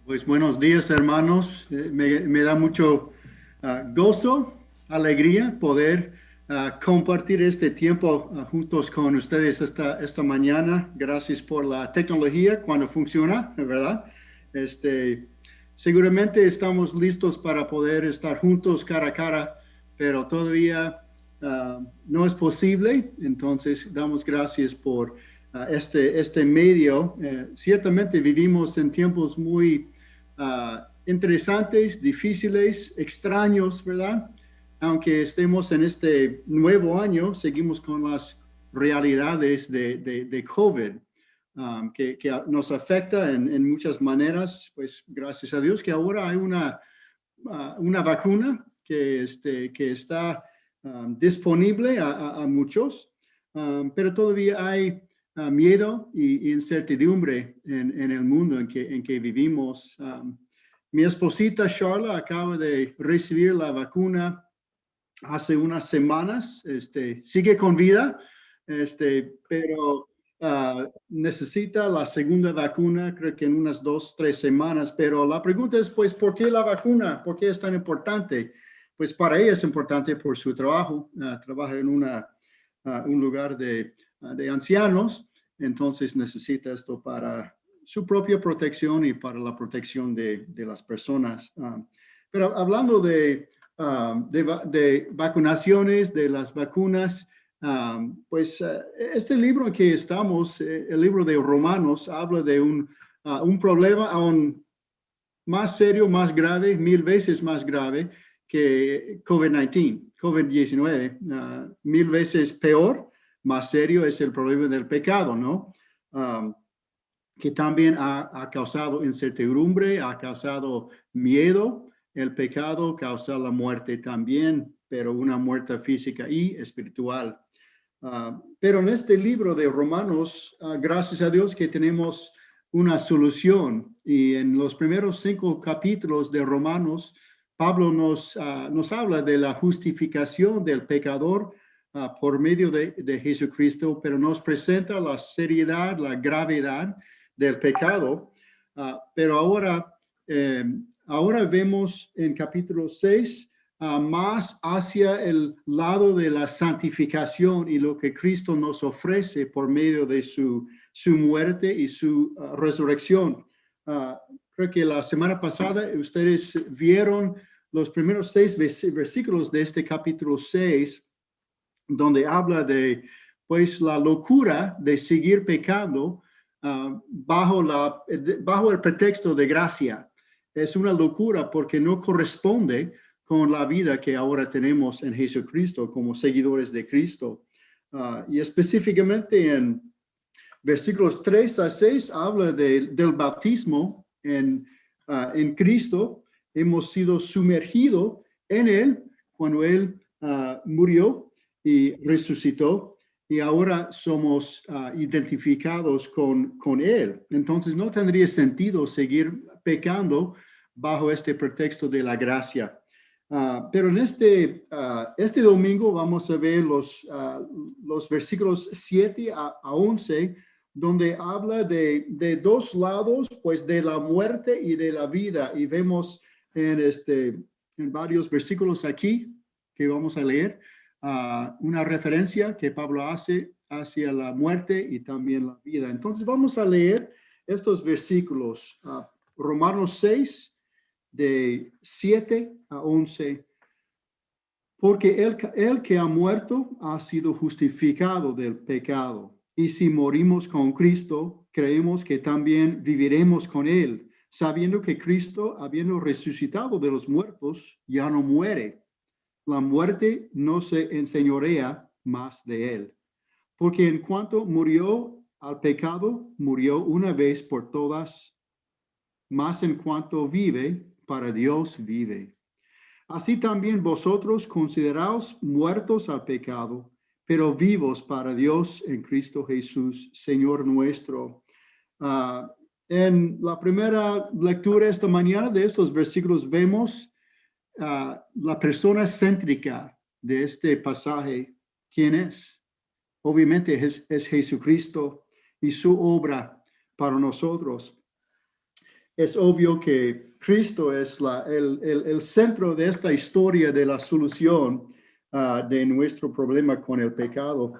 Pues buenos días, hermanos. Me da mucho gozo, alegría poder compartir este tiempo juntos con ustedes esta mañana. Gracias por la tecnología cuando funciona, ¿verdad? Este, Seguramente estamos listos para poder estar juntos cara a cara, pero todavía no es posible. Entonces, damos gracias por este medio. Ciertamente vivimos en tiempos muy interesantes, difíciles, extraños, ¿verdad? Aunque estemos en este nuevo año, seguimos con las realidades de COVID, que nos afecta en muchas maneras. Pues gracias a Dios que ahora hay una vacuna que está disponible a muchos, pero todavía hay miedo y incertidumbre en el mundo en que vivimos. Mi esposita Charla acaba de recibir la vacuna hace unas semanas. Sigue con vida, pero necesita la segunda vacuna, creo que en unas 2, 3 semanas. Pero la pregunta es, pues, ¿por qué la vacuna? ¿Por qué es tan importante? Pues para ella es importante por su trabajo. Trabaja en un lugar de ancianos, entonces necesita esto para su propia protección y para la protección de las personas. Pero hablando de vacunaciones, de las vacunas, pues este libro que estamos, el libro de Romanos, habla de un problema aún más serio, más grave, 1000 veces más grave que COVID-19, 1000 veces peor, más serio es el problema del pecado, ¿no? Um, que también ha causado incertidumbre, ha causado miedo. El pecado causa la muerte también, pero una muerte física y espiritual. Pero en este libro de Romanos, gracias a Dios que tenemos una solución. Y en los primeros 5 capítulos de Romanos, Pablo nos habla de la justificación del pecador por medio de Jesucristo, pero nos presenta la seriedad, la gravedad del pecado. Pero ahora vemos en capítulo 6 más hacia el lado de la santificación y lo que Cristo nos ofrece por medio de su muerte y su resurrección. Creo que la semana pasada ustedes vieron los primeros 6 versículos de este capítulo 6, donde habla de pues la locura de seguir pecando bajo el pretexto de gracia. Es una locura porque no corresponde con la vida que ahora tenemos en Jesucristo como seguidores de Cristo. Y específicamente en versículos 3 a 6 habla del bautismo en Cristo. Hemos sido sumergidos en Él cuando Él murió y resucitó, y ahora somos identificados con Él. Entonces no tendría sentido seguir pecando bajo este pretexto de la gracia. Pero en este domingo vamos a ver los versículos 7 a 11, donde habla de dos lados, pues de la muerte y de la vida. Y vemos en varios versículos aquí que vamos a leer una referencia que Pablo hace hacia la muerte y también la vida. Entonces vamos a leer estos versículos. Romanos 6, de 7 a 11. Porque el que ha muerto ha sido justificado del pecado. Y si morimos con Cristo, creemos que también viviremos con Él, sabiendo que Cristo, habiendo resucitado de los muertos, ya no muere. La muerte no se enseñorea más de Él. Porque en cuanto murió al pecado, murió una vez por todas, mas en cuanto vive, para Dios vive. Así también vosotros consideraos muertos al pecado, pero vivos para Dios en Cristo Jesús, Señor nuestro. Uh, en la primera lectura esta mañana de estos versículos vemos la persona céntrica de este pasaje. ¿Quién es? Obviamente es Jesucristo y su obra para nosotros. es obvio que Cristo es el centro de esta historia de la solución de nuestro problema con el pecado.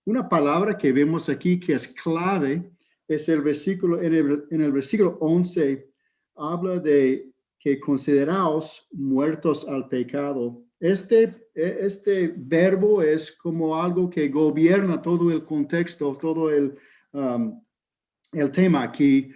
Una palabra que vemos aquí que es clave es el versículo, en el versículo 11, habla de que consideraos muertos al pecado. Este verbo es como algo que gobierna todo el contexto, todo el tema aquí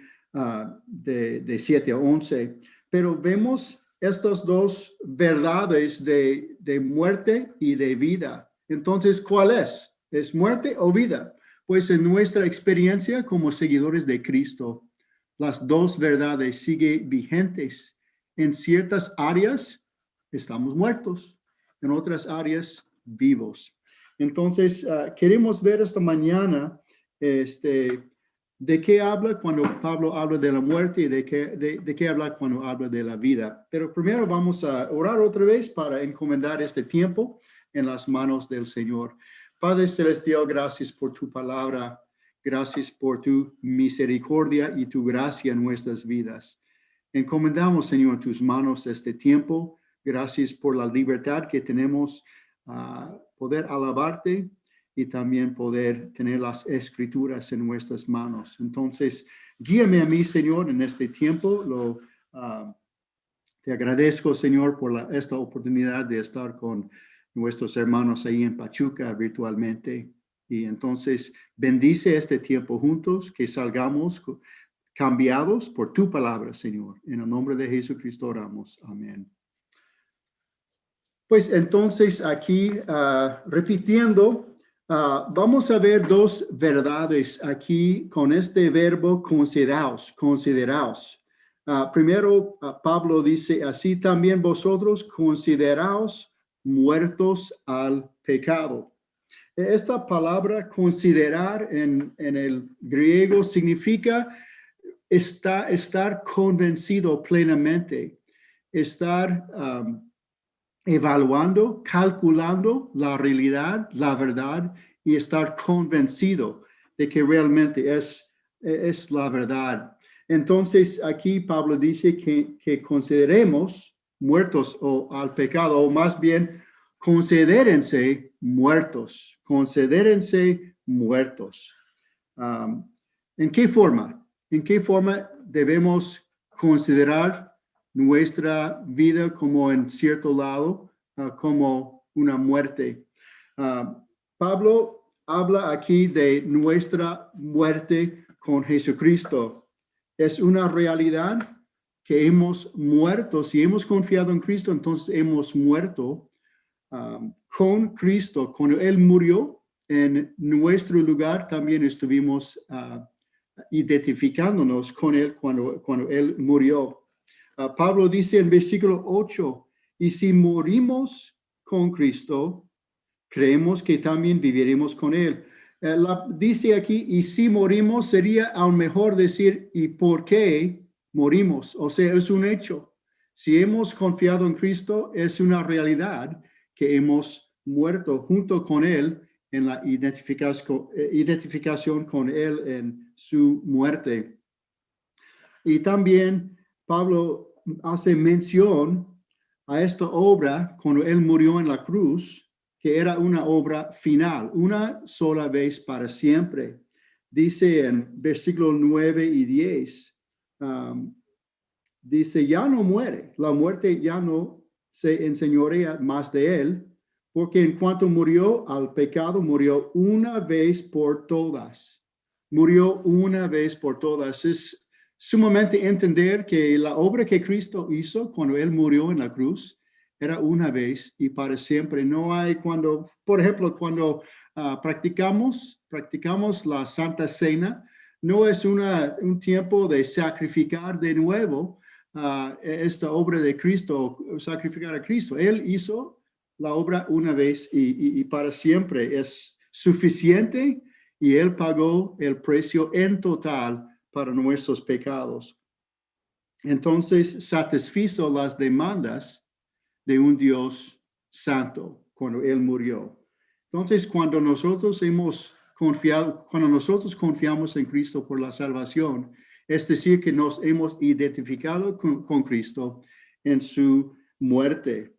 de 7 a 11. Pero vemos estas dos verdades de muerte y de vida. Entonces, ¿cuál es? ¿Es muerte o vida? Pues en nuestra experiencia como seguidores de Cristo, las dos verdades siguen vigentes. En ciertas áreas estamos muertos, en otras áreas vivos. Entonces, queremos ver esta mañana ¿de qué habla cuando Pablo habla de la muerte y de qué habla cuando habla de la vida? Pero primero vamos a orar otra vez para encomendar este tiempo en las manos del Señor. Padre Celestial, gracias por tu palabra. Gracias por tu misericordia y tu gracia en nuestras vidas. Encomendamos, Señor, en tus manos este tiempo. Gracias por la libertad que tenemos a poder alabarte y también poder tener las escrituras en nuestras manos. Entonces, guíame a mí, Señor, en este tiempo. Te agradezco, Señor, por esta oportunidad de estar con nuestros hermanos ahí en Pachuca virtualmente. Y entonces, bendice este tiempo juntos, que salgamos cambiados por tu palabra, Señor. En el nombre de Jesucristo oramos. Amén. Pues entonces aquí, repitiendo, vamos a ver dos verdades aquí con este verbo consideraos. Primero, Pablo dice, así también vosotros consideraos muertos al pecado. Esta palabra considerar en el griego significa estar convencido plenamente, estar evaluando, calculando la realidad, la verdad, y estar convencido de que realmente es la verdad. Entonces, aquí Pablo dice que consideremos muertos al pecado, o más bien, considérense muertos. ¿En qué forma? ¿En qué forma debemos considerar nuestra vida como en cierto lado, como una muerte? Pablo habla aquí de nuestra muerte con Jesucristo. Es una realidad que hemos muerto. Si hemos confiado en Cristo, entonces hemos muerto con Cristo. Cuando Él murió en nuestro lugar, también estuvimos identificándonos con Él cuando Él murió. Pablo dice en versículo 8, y si morimos con Cristo, creemos que también viviremos con Él. Dice aquí, y si morimos, sería aún mejor decir, ¿y por qué morimos? O sea, es un hecho. Si hemos confiado en Cristo, es una realidad que hemos muerto junto con Él en la identificación con Él en su muerte. Y también Pablo hace mención a esta obra cuando Él murió en la cruz, que era una obra final, una sola vez para siempre. Dice en versículos 9 y 10, dice, ya no muere, la muerte ya no se enseñorea más de Él, porque en cuanto murió al pecado, murió una vez por todas. Murió una vez por todas. Es sumamente entender que la obra que Cristo hizo cuando Él murió en la cruz era una vez y para siempre. No hay por ejemplo, cuando practicamos la Santa Cena, no es un tiempo de sacrificar de nuevo esta obra de Cristo, sacrificar a Cristo. Él hizo la obra una vez y para siempre. Es suficiente y Él pagó el precio en total para nuestros pecados. Entonces, satisfizo las demandas de un Dios santo cuando Él murió. Entonces, cuando nosotros confiamos en Cristo por la salvación, Es decir, que nos hemos identificado con Cristo en su muerte.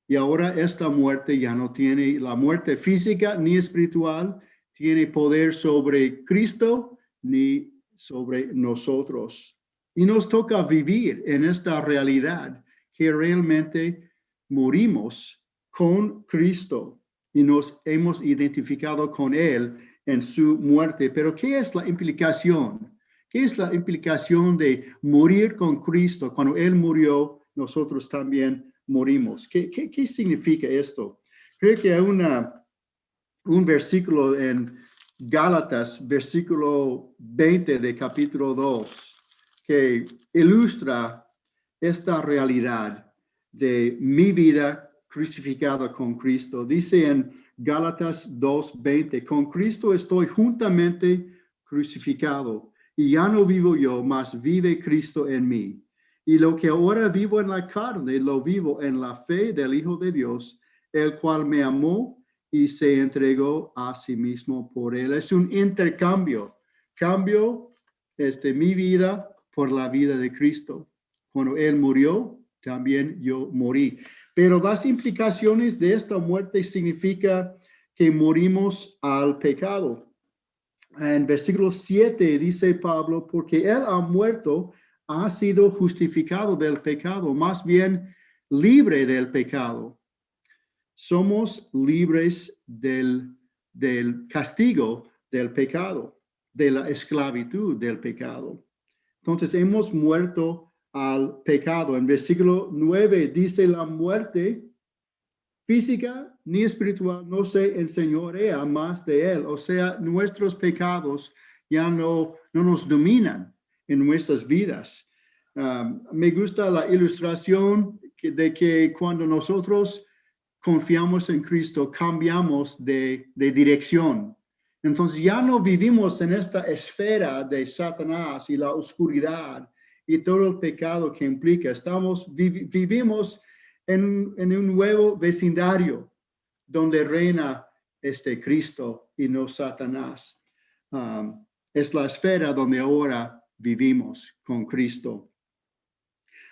Y ahora esta muerte ya no tiene, la muerte física ni espiritual, tiene poder sobre Cristo ni sobre nosotros. Y nos toca vivir en esta realidad que realmente morimos con Cristo y nos hemos identificado con Él en su muerte. Pero ¿qué es la implicación? ¿Qué es la implicación de morir con Cristo? Cuando Él murió, nosotros también morimos. ¿Qué significa esto? Creo que hay un versículo en Gálatas, versículo 20 de capítulo 2, que ilustra esta realidad de mi vida crucificada con Cristo. Dice en Gálatas 2:20, con Cristo estoy juntamente crucificado, y ya no vivo yo, mas vive Cristo en mí. Y lo que ahora vivo en la carne, lo vivo en la fe del Hijo de Dios, el cual me amó y se entregó a sí mismo por él. Es un intercambio. Cambio mi vida por la vida de Cristo. Cuando Él murió, también yo morí. Pero las implicaciones de esta muerte significa que morimos al pecado. En versículo 7 dice Pablo, porque Él ha muerto, ha sido justificado del pecado, más bien libre del pecado. Somos libres del castigo del pecado, de la esclavitud del pecado. Entonces hemos muerto al pecado. En versículo 9 dice la muerte física ni espiritual no se enseñorea más de él. O sea, nuestros pecados ya no nos dominan en nuestras vidas. Me gusta la ilustración de que cuando nosotros confiamos en Cristo, cambiamos de dirección. Entonces ya no vivimos en esta esfera de Satanás y la oscuridad y todo el pecado que implica. Vivimos en un nuevo vecindario donde reina Cristo y no Satanás. Es la esfera donde ahora vivimos con Cristo.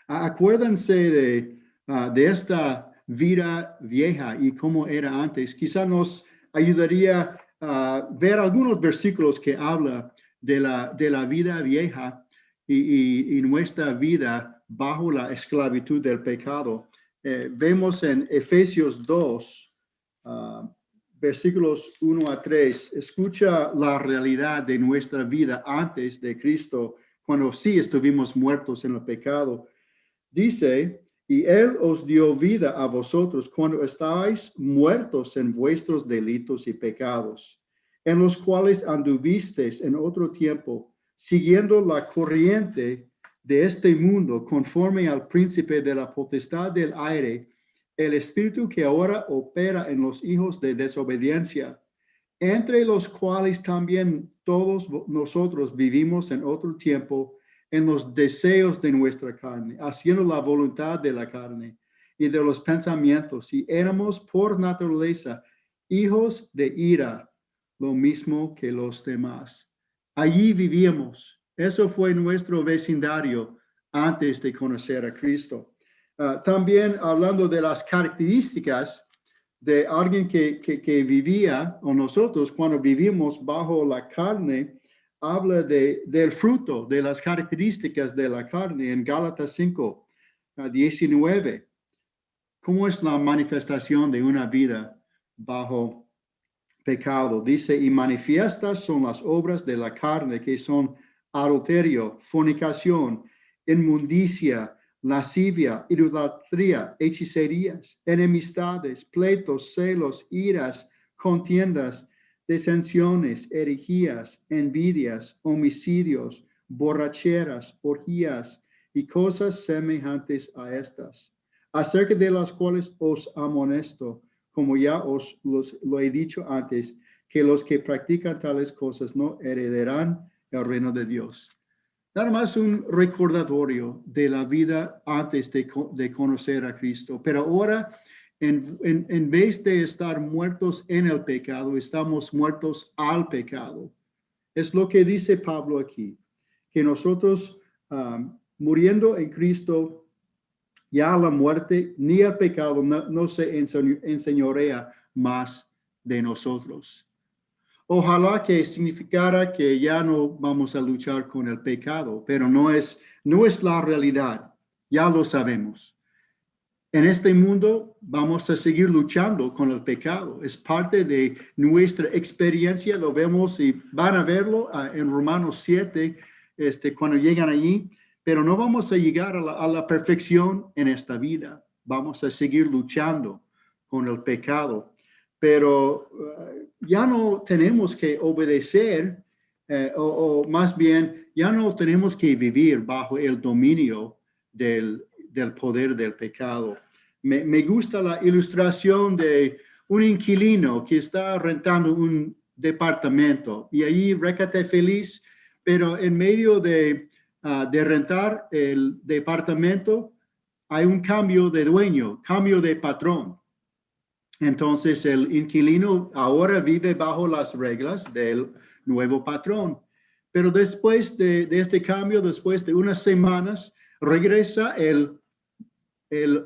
Acuérdense de esta vida vieja y cómo era antes. Quizá nos ayudaría a ver algunos versículos que habla de la vida vieja y nuestra vida bajo la esclavitud del pecado. Vemos en Efesios 2, versículos 1 a 3, escucha la realidad de nuestra vida antes de Cristo, cuando sí estuvimos muertos en el pecado. Dice, y Él os dio vida a vosotros cuando estáis muertos en vuestros delitos y pecados, en los cuales anduvisteis en otro tiempo, siguiendo la corriente de este mundo, conforme al príncipe de la potestad del aire, el espíritu que ahora opera en los hijos de desobediencia, entre los cuales también todos nosotros vivimos en otro tiempo, en los deseos de nuestra carne, haciendo la voluntad de la carne y de los pensamientos, y éramos por naturaleza hijos de ira, lo mismo que los demás. Allí vivíamos. Eso fue nuestro vecindario antes de conocer a Cristo. También hablando de las características de alguien que vivía, o nosotros cuando vivimos bajo la carne, habla del fruto, de las características de la carne en Gálatas 5, 19. ¿Cómo es la manifestación de una vida bajo pecado? Dice, y manifiestas son las obras de la carne, que son adulterio, fornicación, inmundicia, lascivia, idolatría, hechicerías, enemistades, pleitos, celos, iras, contiendas, disensiones, herejías, envidias, homicidios, borracheras, orgías y cosas semejantes a estas, acerca de las cuales os amonesto, como ya lo he dicho antes, que los que practican tales cosas no heredarán el reino de Dios. Nada más un recordatorio de la vida antes de conocer a Cristo. Pero ahora, en vez de estar muertos en el pecado, estamos muertos al pecado. Es lo que dice Pablo aquí, que nosotros, muriendo en Cristo, ya la muerte ni el pecado no se enseñorea más de nosotros. Ojalá que significara que ya no vamos a luchar con el pecado, pero no es la realidad. Ya lo sabemos. En este mundo vamos a seguir luchando con el pecado. Es parte de nuestra experiencia. Lo vemos y van a verlo en Romanos 7, cuando llegan allí. Pero no vamos a llegar a la perfección en esta vida. Vamos a seguir luchando con el pecado. Pero ya no tenemos que obedecer, o más bien, ya no tenemos que vivir bajo el dominio del poder del pecado. Me gusta la ilustración de un inquilino que está rentando un departamento y ahí récate feliz, pero en medio de rentar el departamento hay un cambio de dueño, cambio de patrón. Entonces el inquilino ahora vive bajo las reglas del nuevo patrón. Pero después de este cambio, después de unas semanas, regresa el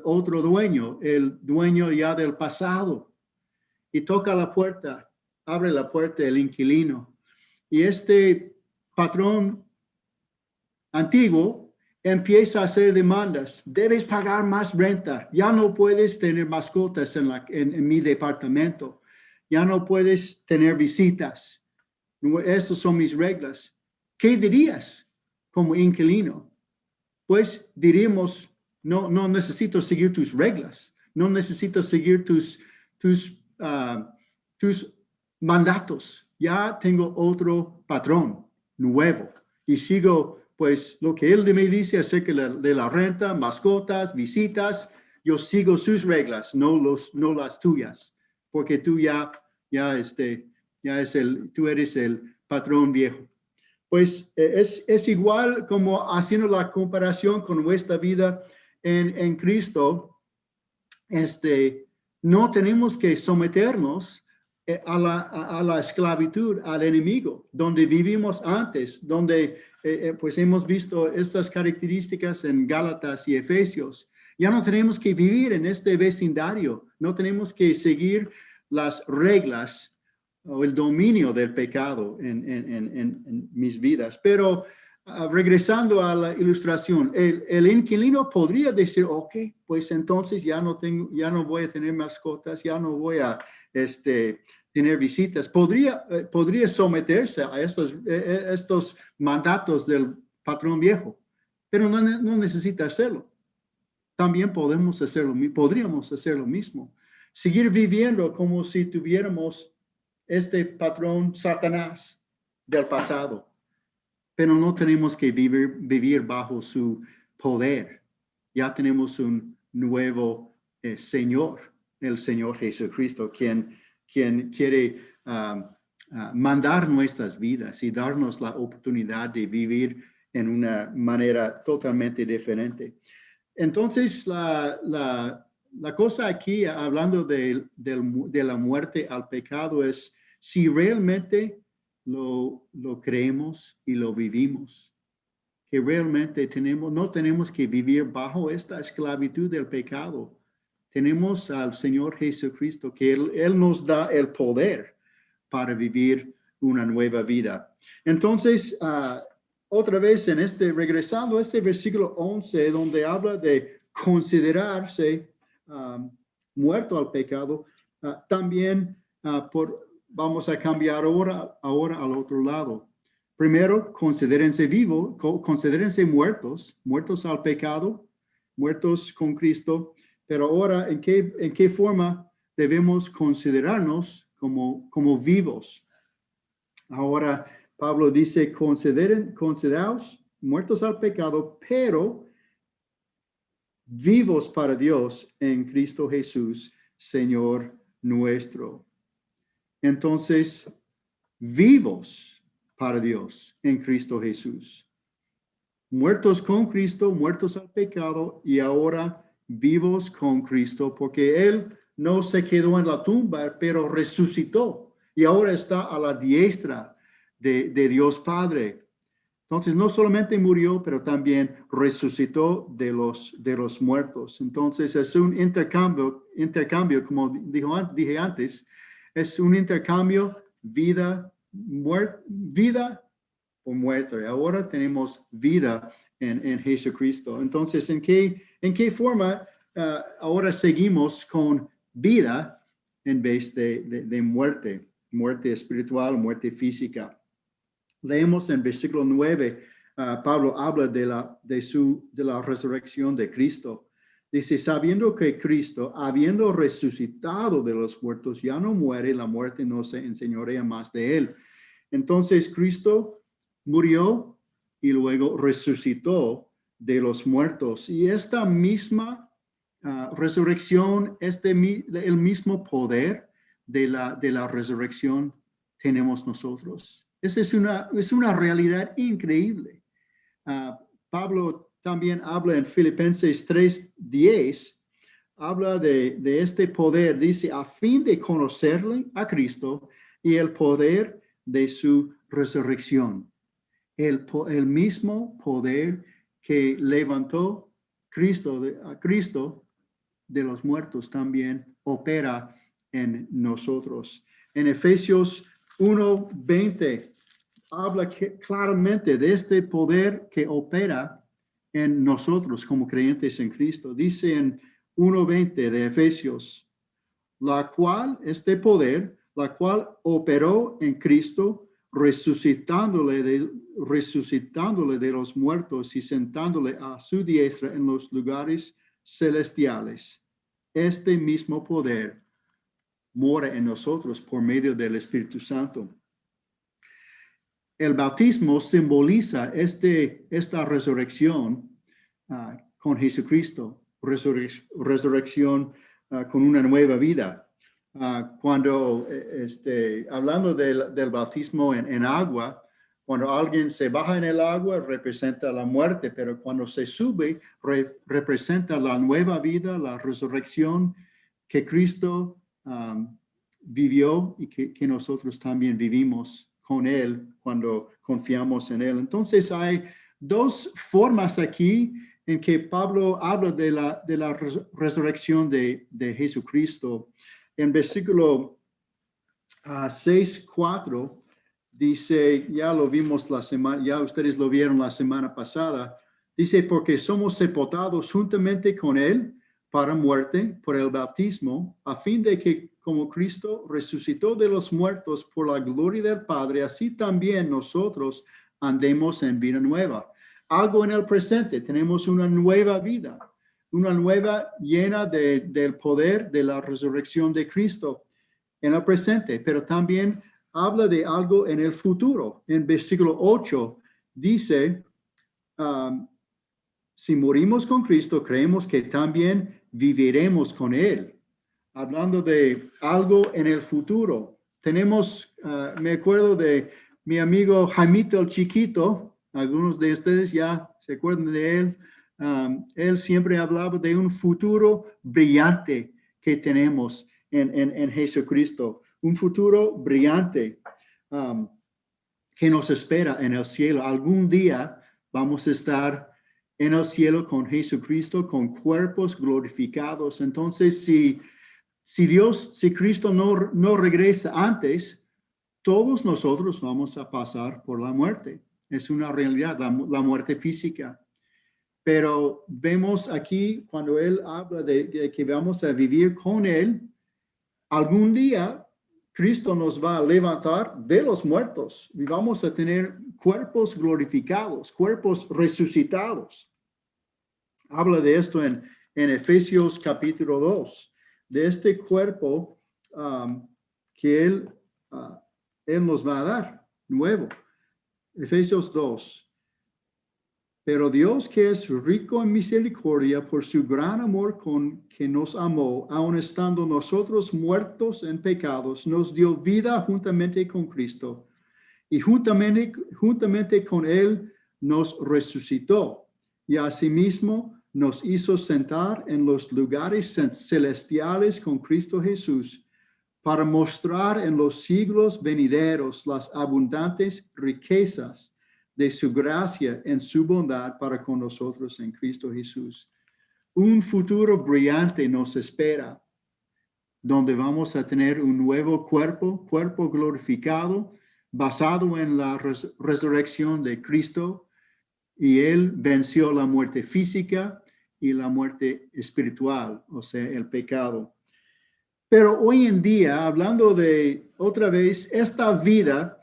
otro dueño, el dueño ya del pasado, y toca la puerta, abre la puerta el inquilino. Y este patrón antiguo empieza a hacer demandas. Debes pagar más renta. Ya no puedes tener mascotas en mi departamento. Ya no puedes tener visitas. Estas son mis reglas. ¿Qué dirías como inquilino? Pues diríamos, no necesito seguir tus reglas. No necesito seguir tus mandatos. Ya tengo otro patrón nuevo y sigo pues lo que él me dice acerca de la renta, mascotas, visitas. Yo sigo sus reglas, no las tuyas, porque tú tú eres el patrón viejo. Pues es igual como haciendo la comparación con nuestra vida en Cristo. No tenemos que someternos a la esclavitud, al enemigo, donde vivimos antes, donde pues hemos visto estas características en Gálatas y Efesios. Ya no tenemos que vivir en este vecindario, no tenemos que seguir las reglas o el dominio del pecado en mis vidas. Pero regresando a la ilustración, el inquilino podría decir, ok, pues entonces ya no voy a tener mascotas, ya no voy a tener visitas. Podría someterse a estos mandatos del patrón viejo, pero no necesita hacerlo. También podríamos hacer lo mismo. Seguir viviendo como si tuviéramos este patrón Satanás del pasado, pero no tenemos que vivir bajo su poder. Ya tenemos un nuevo Señor, el Señor Jesucristo, quien quiere mandar nuestras vidas y darnos la oportunidad de vivir en una manera totalmente diferente. Entonces, la cosa aquí, hablando de la muerte al pecado, es si realmente lo creemos y lo vivimos, que realmente no tenemos que vivir bajo esta esclavitud del pecado. Tenemos al Señor Jesucristo, que Él nos da el poder para vivir una nueva vida. Entonces, otra vez regresando a este versículo 11, donde habla de considerarse muerto al pecado, también vamos a cambiar ahora al otro lado. Primero, considérense vivos, considérense muertos al pecado, muertos con Cristo, pero ahora, ¿en qué forma debemos considerarnos como vivos? Ahora, Pablo dice, consideraos muertos al pecado, pero vivos para Dios en Cristo Jesús, Señor nuestro. Entonces, vivos para Dios en Cristo Jesús. Muertos con Cristo, muertos al pecado y ahora vivos con Cristo, porque Él no se quedó en la tumba, pero resucitó y ahora está a la diestra de Dios Padre. Entonces, no solamente murió, pero también resucitó de los muertos. Entonces, es un intercambio, como dije antes, es un intercambio vida o muerte. Ahora tenemos vida en Jesucristo. Entonces, ¿en qué forma ahora seguimos con vida en vez de muerte espiritual, muerte física? Leemos en versículo 9, Pablo habla de la resurrección de Cristo. Dice, sabiendo que Cristo, habiendo resucitado de los muertos, ya no muere, la muerte no se enseñorea más de él. Entonces, Cristo murió y luego resucitó de los muertos. Y esta misma resurrección, el mismo poder de la resurrección tenemos nosotros. Esa es una realidad increíble. Pablo también habla en Filipenses 3:10, habla de este poder, dice, a fin de conocerle a Cristo y el poder de su resurrección. El mismo poder que levantó a Cristo de los muertos también opera en nosotros. En Efesios 1:20 habla claramente de este poder que opera en nosotros como creyentes en Cristo. Dice en 1:20 de Efesios, este poder, la cual operó en Cristo, resucitándole de los muertos y sentándole a su diestra en los lugares celestiales. Este mismo poder mora en nosotros por medio del Espíritu Santo. El bautismo simboliza esta resurrección con Jesucristo, resurrección con una nueva vida. Cuando, hablando del bautismo en agua, cuando alguien se baja en el agua, representa la muerte, pero cuando se sube, representa la nueva vida, la resurrección que Cristo vivió y que nosotros también vivimos con Él cuando confiamos en Él. Entonces hay dos formas aquí en que Pablo habla de la resurrección de Jesucristo. En versículo 6:4 dice, ya lo vimos ya ustedes lo vieron la semana pasada, dice, porque somos sepultados juntamente con Él para muerte por el bautismo, a fin de que como Cristo resucitó de los muertos por la gloria del Padre, así también nosotros andemos en vida nueva. Algo en el presente, tenemos una nueva vida, una nueva llena del poder de la resurrección de Cristo en el presente, pero también habla de algo en el futuro. En versículo 8 dice, si morimos con Cristo, creemos que también viviremos con Él. Hablando de algo en el futuro. Tenemos, me acuerdo de mi amigo Jaimito el Chiquito, algunos de ustedes ya se acuerdan de él. Él siempre hablaba de un futuro brillante que tenemos en Jesucristo, un futuro brillante que nos espera en el cielo. Algún día vamos a estar en el cielo con Jesucristo, con cuerpos glorificados. Entonces, si Cristo no regresa antes, todos nosotros vamos a pasar por la muerte. Es una realidad, la muerte física. Pero vemos aquí cuando Él habla de que vamos a vivir con Él, algún día Cristo nos va a levantar de los muertos y vamos a tener cuerpos glorificados, cuerpos resucitados. Habla de esto en Efesios capítulo 2. De este cuerpo que Él nos va a dar nuevo. Efesios 2. Pero Dios, que es rico en misericordia por su gran amor con que nos amó, aun estando nosotros muertos en pecados, nos dio vida juntamente con Cristo y juntamente con Él nos resucitó y asimismo nos hizo sentar en los lugares celestiales con Cristo Jesús, para mostrar en los siglos venideros las abundantes riquezas de su gracia en su bondad para con nosotros en Cristo Jesús. Un futuro brillante nos espera, donde vamos a tener un nuevo cuerpo glorificado, basado en la resurrección de Cristo, y Él venció la muerte física y la muerte espiritual, o sea, el pecado. Pero hoy en día, hablando de otra vez esta vida,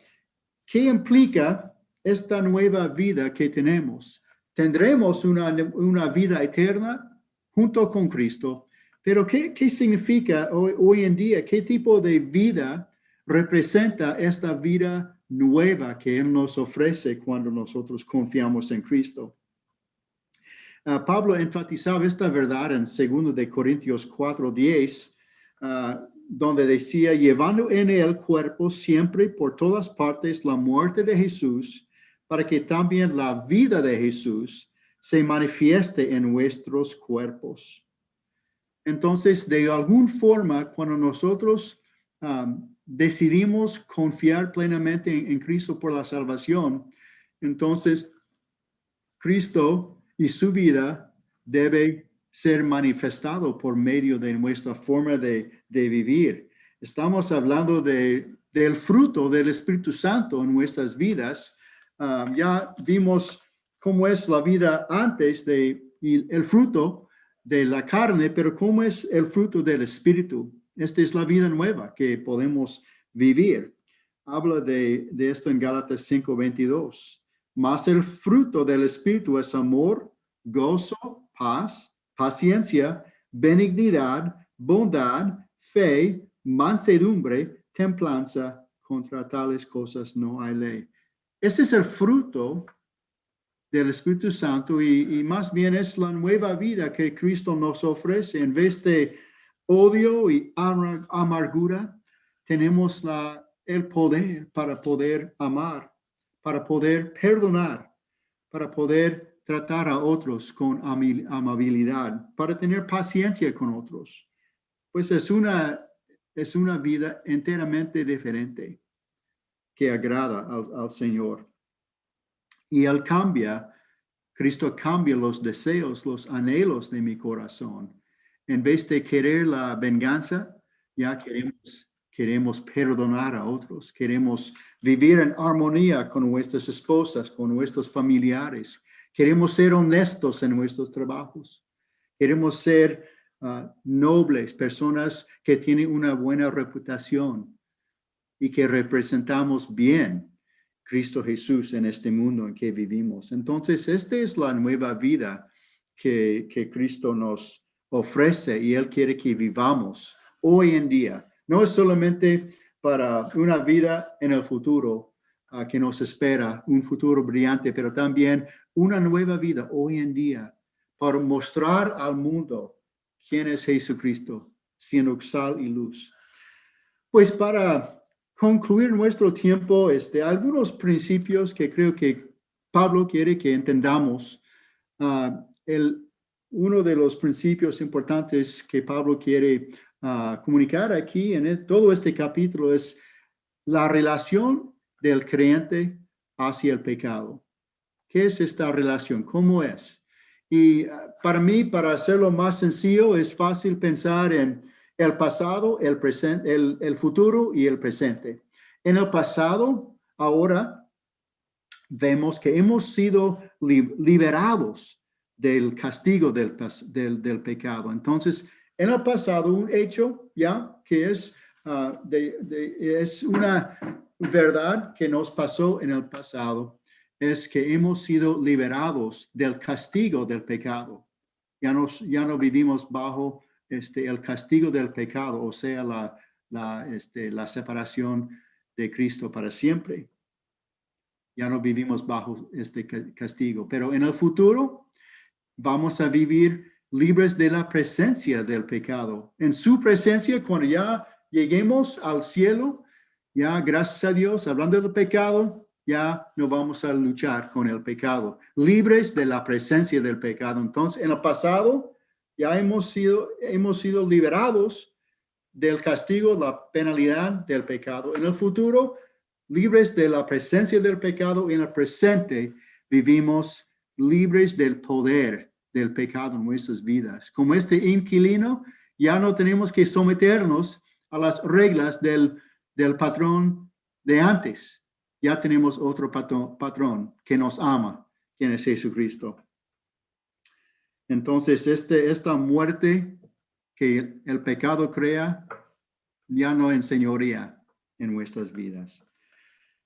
¿qué implica esta nueva vida que tenemos? Tendremos una vida eterna junto con Cristo, pero ¿qué significa hoy en día? ¿Qué tipo de vida representa esta vida nueva que Él nos ofrece cuando nosotros confiamos en Cristo? Pablo enfatizaba esta verdad en 2 de Corintios 4:10, donde decía, llevando en el cuerpo siempre por todas partes la muerte de Jesús, para que también la vida de Jesús se manifieste en nuestros cuerpos. Entonces, de alguna forma, cuando nosotros decidimos confiar plenamente en Cristo por la salvación, entonces Cristo y su vida debe ser manifestado por medio de nuestra forma de vivir. Estamos hablando del fruto del Espíritu Santo en nuestras vidas. Ya vimos cómo es la vida antes y el fruto de la carne, pero cómo es el fruto del Espíritu. Esta es la vida nueva que podemos vivir. Habla de esto en Gálatas 5:22. Mas el fruto del Espíritu es amor, gozo, paz, paciencia, benignidad, bondad, fe, mansedumbre, templanza. Contra tales cosas no hay ley. Este es el fruto del Espíritu Santo y más bien es la nueva vida que Cristo nos ofrece. En vez de odio y amargura, tenemos el poder para poder amar, para poder perdonar, para poder tratar a otros con amabilidad, para tener paciencia con otros. Pues es una vida enteramente diferente que agrada al Señor. Y Cristo cambia los deseos, los anhelos de mi corazón. En vez de querer la venganza, ya queremos perdonar a otros, queremos vivir en armonía con nuestras esposas, con nuestros familiares, queremos ser honestos en nuestros trabajos, queremos ser nobles, personas que tienen una buena reputación y que representamos bien Cristo Jesús en este mundo en que vivimos. Entonces, esta es la nueva vida que Cristo nos ofrece y Él quiere que vivamos hoy en día. No es solamente para una vida en el futuro que nos espera, un futuro brillante, pero también una nueva vida hoy en día para mostrar al mundo quién es Jesucristo, siendo sal y luz. Pues para concluir nuestro tiempo, algunos principios que creo que Pablo quiere que entendamos. Uno de los principios importantes que Pablo quiere comunicar aquí en todo este capítulo es la relación del creyente hacia el pecado. ¿Qué es esta relación? ¿Cómo es? Y para mí, para hacerlo más sencillo, es fácil pensar en el pasado, el presente, el futuro y el presente. En el pasado, ahora vemos que hemos sido liberados del castigo del pecado. Entonces, en el pasado, un hecho ya que es una verdad que nos pasó en el pasado, es que hemos sido liberados del castigo del pecado. Ya no vivimos bajo el castigo del pecado, o sea, la separación de Cristo para siempre. Ya no vivimos bajo este castigo, pero en el futuro vamos a vivir libres de la presencia del pecado. En su presencia, cuando ya lleguemos al cielo, ya gracias a Dios, hablando del pecado, ya no vamos a luchar con el pecado, libres de la presencia del pecado. Entonces, en el pasado ya hemos sido liberados del castigo, la penalidad del pecado. En el futuro libres de la presencia del pecado. En el presente vivimos libres del poder del pecado en nuestras vidas. Como este inquilino, ya no tenemos que someternos a las reglas del patrón de antes. Ya tenemos otro patrón que nos ama, quien es Jesucristo. Entonces, esta muerte que el pecado crea, ya no enseñoría en nuestras vidas.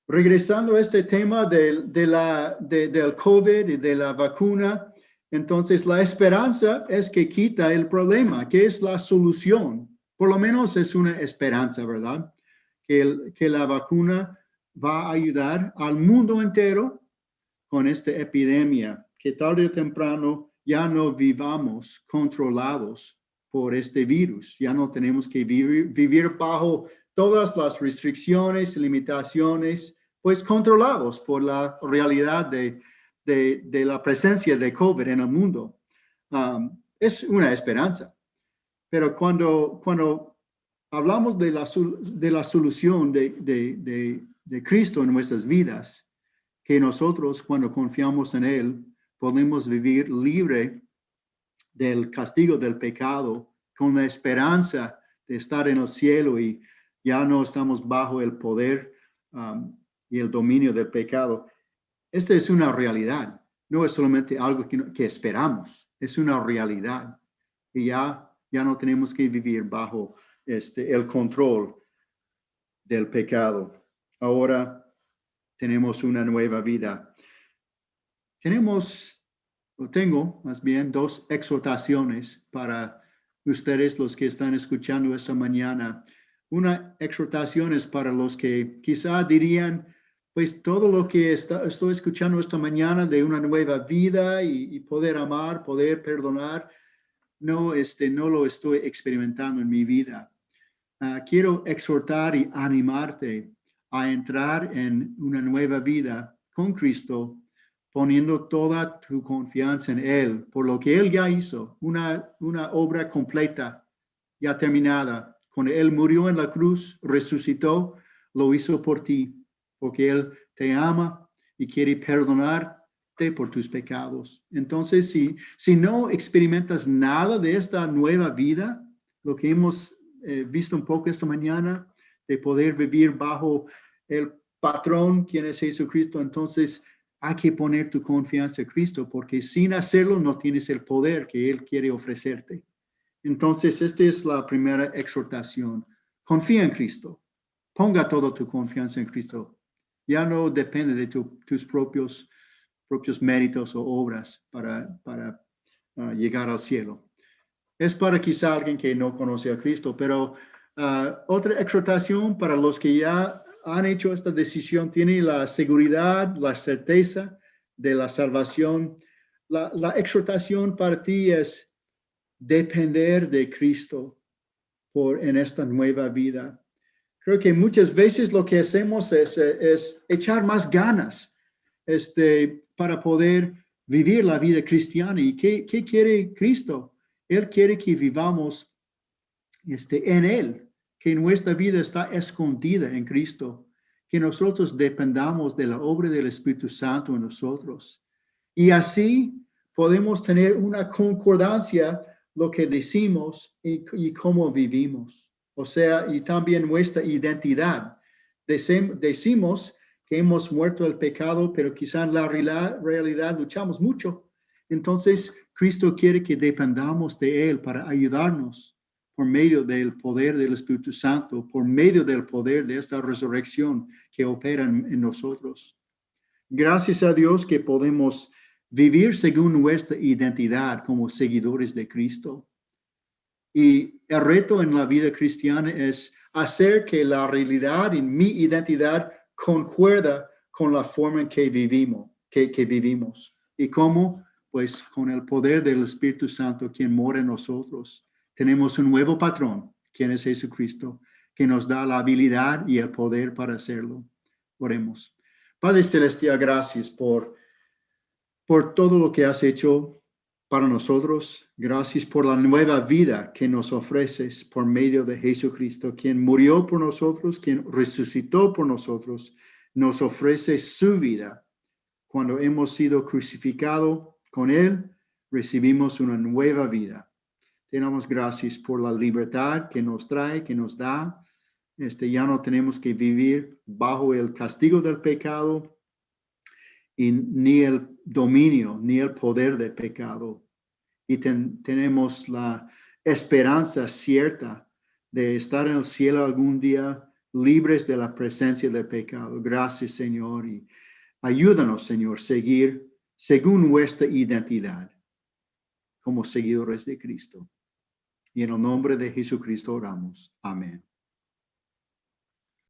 Regresando a este tema del COVID y de la vacuna, entonces la esperanza es que quita el problema, que es la solución. Por lo menos es una esperanza, ¿verdad? Que la vacuna va a ayudar al mundo entero con esta epidemia, que tarde o temprano ya no vivamos controlados por este virus. Ya no tenemos que vivir bajo todas las restricciones, limitaciones, pues controlados por la realidad de la presencia de COVID en el mundo. Es una esperanza. Pero cuando hablamos de la solución de Cristo en nuestras vidas, que nosotros cuando confiamos en Él podemos vivir libre del castigo del pecado, con la esperanza de estar en el cielo y ya no estamos bajo el poder y el dominio del pecado. Esta es una realidad, no es solamente algo que esperamos, es una realidad. Y ya no tenemos que vivir bajo el control del pecado. Ahora tenemos una nueva vida. Tengo más bien dos exhortaciones para ustedes, los que están escuchando esta mañana. Una exhortación es para los que quizá dirían, pues todo lo que estoy escuchando esta mañana de una nueva vida y poder amar, poder perdonar, no lo estoy experimentando en mi vida. Quiero exhortar y animarte a entrar en una nueva vida con Cristo, poniendo toda tu confianza en Él, por lo que Él ya hizo, una obra completa, ya terminada. Cuando Él murió en la cruz, resucitó, lo hizo por ti, porque Él te ama y quiere perdonarte por tus pecados. Entonces, si no experimentas nada de esta nueva vida, lo que hemos visto un poco esta mañana, de poder vivir bajo el patrón, quien es Jesucristo, entonces hay que poner tu confianza en Cristo, porque sin hacerlo no tienes el poder que Él quiere ofrecerte. Entonces, esta es la primera exhortación. Confía en Cristo. Ponga toda tu confianza en Cristo. Ya no depende de tus propios méritos o obras para llegar al cielo. Es para quizá alguien que no conoce a Cristo, pero otra exhortación para los que ya han hecho esta decisión, tienen la seguridad, la certeza de la salvación. La exhortación para ti es depender de Cristo en esta nueva vida. Creo que muchas veces lo que hacemos es echar más ganas para poder vivir la vida cristiana. ¿Y qué quiere Cristo? Él quiere que vivamos en Él, que nuestra vida está escondida en Cristo, que nosotros dependamos de la obra del Espíritu Santo en nosotros. Y así podemos tener una concordancia lo que decimos y cómo vivimos. O sea, y también nuestra identidad. Decimos que hemos muerto el pecado, pero quizá en la realidad luchamos mucho. Entonces, Cristo quiere que dependamos de Él para ayudarnos por medio del poder del Espíritu Santo, por medio del poder de esta resurrección que opera en nosotros. Gracias a Dios que podemos vivir según nuestra identidad como seguidores de Cristo. Y el reto en la vida cristiana es hacer que la realidad en mi identidad concuerda con la forma en que vivimos. ¿Y cómo? Pues con el poder del Espíritu Santo quien mora en nosotros. Tenemos un nuevo patrón, quien es Jesucristo, que nos da la habilidad y el poder para hacerlo. Oremos. Padre Celestial, gracias por todo lo que has hecho para nosotros. Gracias por la nueva vida que nos ofreces por medio de Jesucristo, quien murió por nosotros, quien resucitó por nosotros, nos ofrece su vida. Cuando hemos sido crucificados con Él, recibimos una nueva vida. Te damos gracias por la libertad que nos trae, que nos da. Ya no tenemos que vivir bajo el castigo del pecado y ni el dominio, ni el poder del pecado. Y tenemos la esperanza cierta de estar en el cielo algún día libres de la presencia del pecado. Gracias, Señor, y ayúdanos, Señor, seguir según nuestra identidad como seguidores de Cristo. Y en el nombre de Jesucristo oramos. Amén.